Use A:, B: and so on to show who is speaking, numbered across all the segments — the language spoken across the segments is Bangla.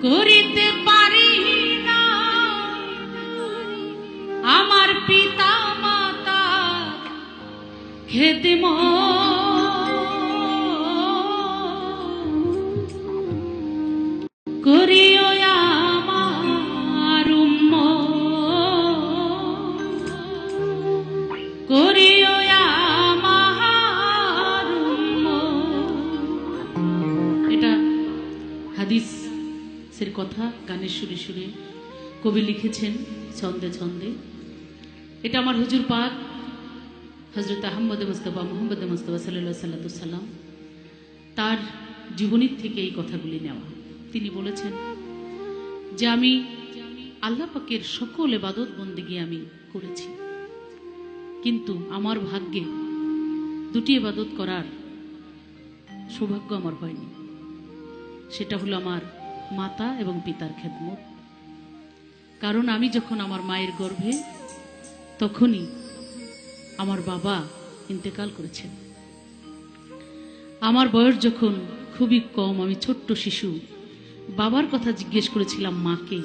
A: করিতে পারি না আমার পিতা মাতা খেদমত করিও আমার উম্মত করিও আমার উম্মত। এটা হাদিসের কথা গানের সুরে সুরে কবি লিখেছেন ছন্দে ছন্দে। এটা আমার হুজুর পাক হযরত আহমদ মুস্তাফা মুহাম্মদ মুস্তাফা সাল্লাল্লাহু আলাইহি সাল্লাম তার জীবনী থেকে এই কথাগুলি নেওয়া। তিনি বলেছেন যে আমি আল্লাহ পাকের সকল ইবাদত বন্দেগী আমি করেছি, কিন্তু আমার ভাগ্যে দুটি ইবাদত করার সৌভাগ্য আমার হয়নি। সেটা হলো আমার মাতা এবং পিতার খেদমত। কারণ আমি যখন আমার মায়ের গর্ভে তখনই আমার বাবা ইন্তেকাল করেছেন। আমার বয়স যখন খুবই কম, আমি ছোট্ট শিশু, বাবার কথা জিজ্ঞেস করেছিলাম মাকে।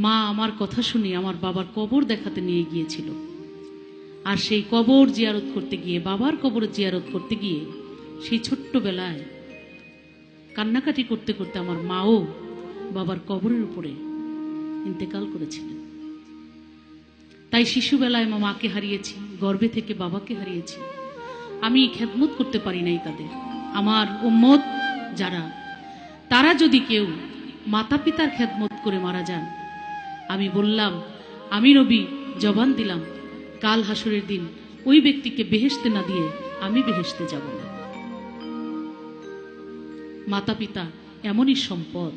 A: মা আমার কথা শুনে আমার বাবার কবর দেখাতে নিয়ে গিয়েছিল। আর সেই কবর জিয়ারত করতে গিয়ে, বাবার কবর জিয়ারত করতে গিয়ে সেই ছোট্টবেলায় কান্নাকাটি করতে করতে আমার মাও বাবার কবরের উপরে ইন্তেকাল করেছিলেন। তাই শিশুবেলায় মা মাকে হারিয়েছি, গর্ভে থেকে বাবাকে হারিয়েছি। আমি খেদমত করতে পারি নাই তাদের। আমার উম্মত যারা, তারা যদি কেউ মাতা পিতার খেদমত করে মারা যান, আমি বললাম, আমি নবী জবান দিলাম, কাল হাসরের দিন ওই ব্যক্তিকে বেহেশতে না দিয়ে আমি বেহেশতে যাব না। মাতা পিতা এমনই সম্পদ।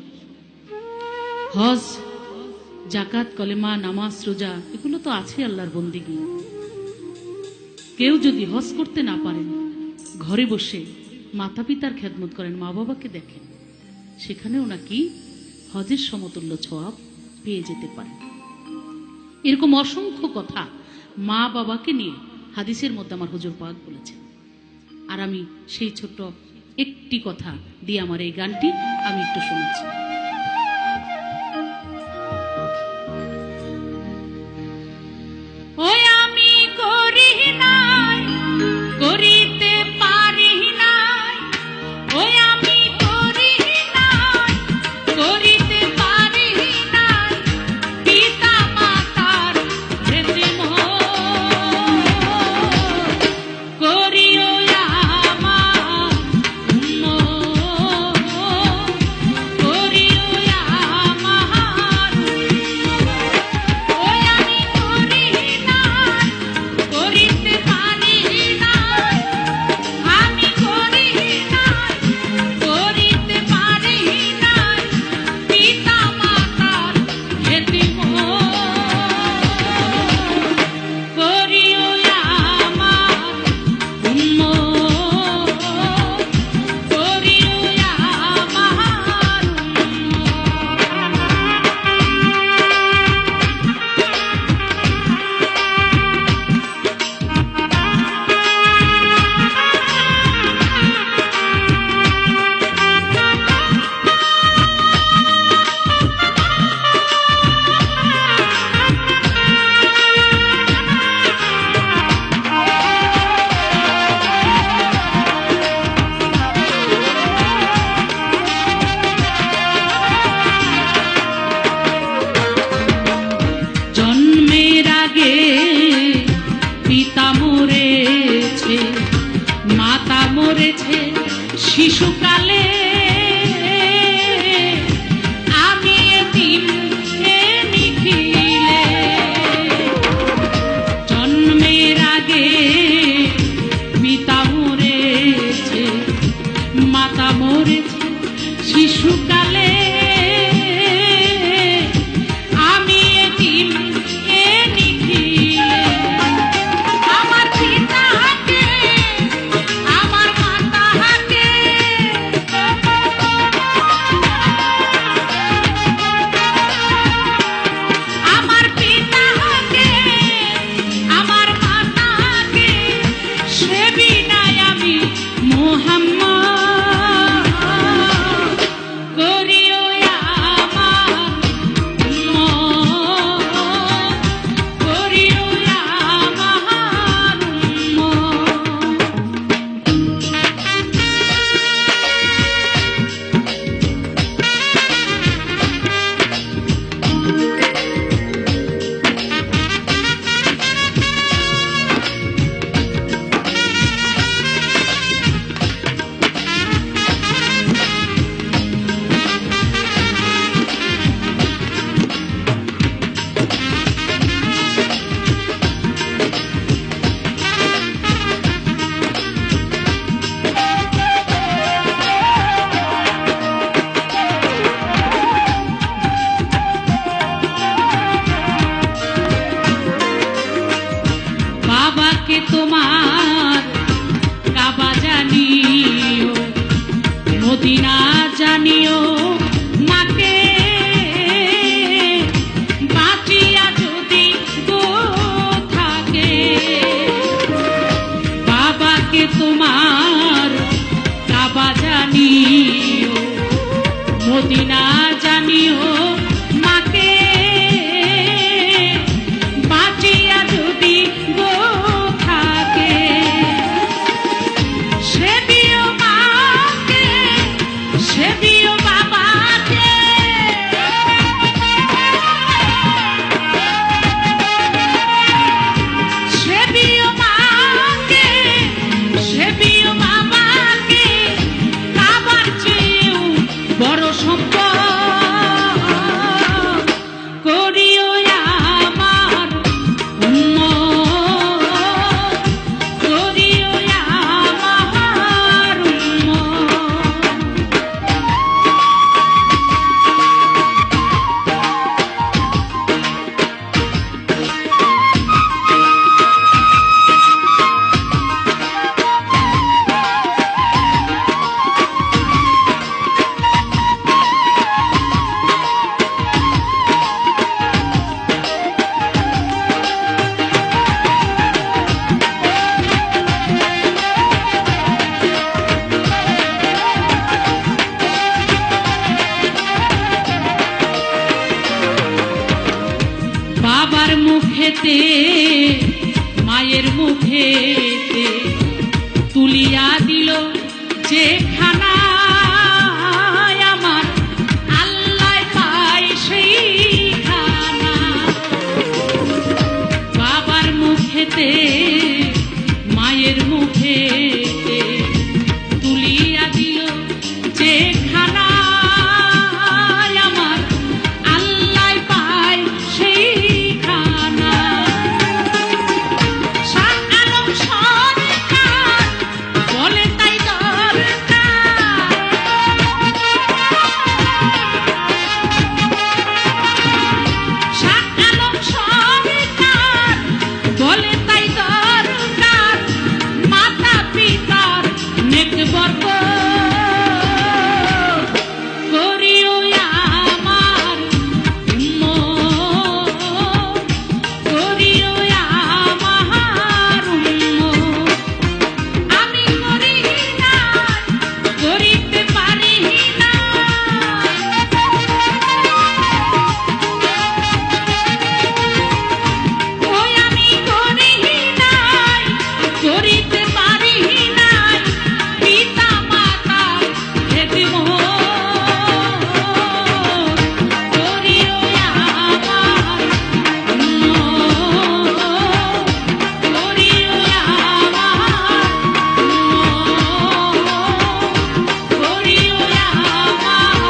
A: হজ, জাকাত, কলেমা, নামাজ, রোজা এগুলো তো আছে আল্লাহর বন্দেগী। কেউ যদি হজ করতে না পারেন, ঘরে বসে মাতা পিতার খেদমত করেন, মা বাবাকে দেখেন, সেখানেও নাকি হজের সমতুল্য সওয়াব পেয়ে যেতে পারেন। এরকম অসংখ্য কথা মা বাবাকে নিয়ে হাদিসের মধ্যে আমার হুজুর পাক বলেছেন। আর আমি সেই ছোট্ট একটি কথা দিয়ে আমার এই গানটি আমি একটু শুনেছি। ওই আমি করি নাই, করিতে পারি নাই, ওই আমি করি নাই, করিতে পারি নাই পিতা মাতার খেদমত করিও আমার উম্মত করিও না জানিও মাকে বাঁচিয়া যদি গো থাকে সেবিও মাকে সেবিও বাবাকে সেবিও মাকে সেবিও বাবাকে কাবার চেয়েও বড় সম্পদ করিও আমার উম্মত করিও আমার উম্মত। বাবার মুখেতে মায়ের মুখেতে তুলিয়া দিল যে খানা আমার আল্লাহ পাই সেই খানা বাবার মুখেতে মায়ের মুখেতে তুলিয়া দিল যে খানা আমার আল্লাহ পাই সেই খানা শাহ আলম সরকার বলে তাই দরকার শাহ আলম সরকার বলে তাই দরকার মাতা পিতার নেক বরকত করিও আমার উম্মত করিও আমার উম্মত। আমি করি নাই করিতে পারি না ওই আমি করি নাই করিতে পারি নাই পিতা মাতা খেদমত করিও আমার উম্মত করিও আমার উম্মত করিও আমার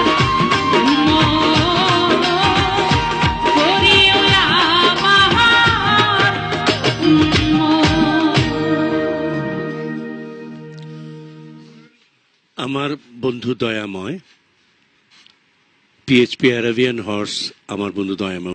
A: উম্মত করিও আমার উম্মত।
B: আমার বন্ধু দয়াময়, পিএইচপি অ্যারাবিয়ান হর্স আমার বন্ধু দয়াময়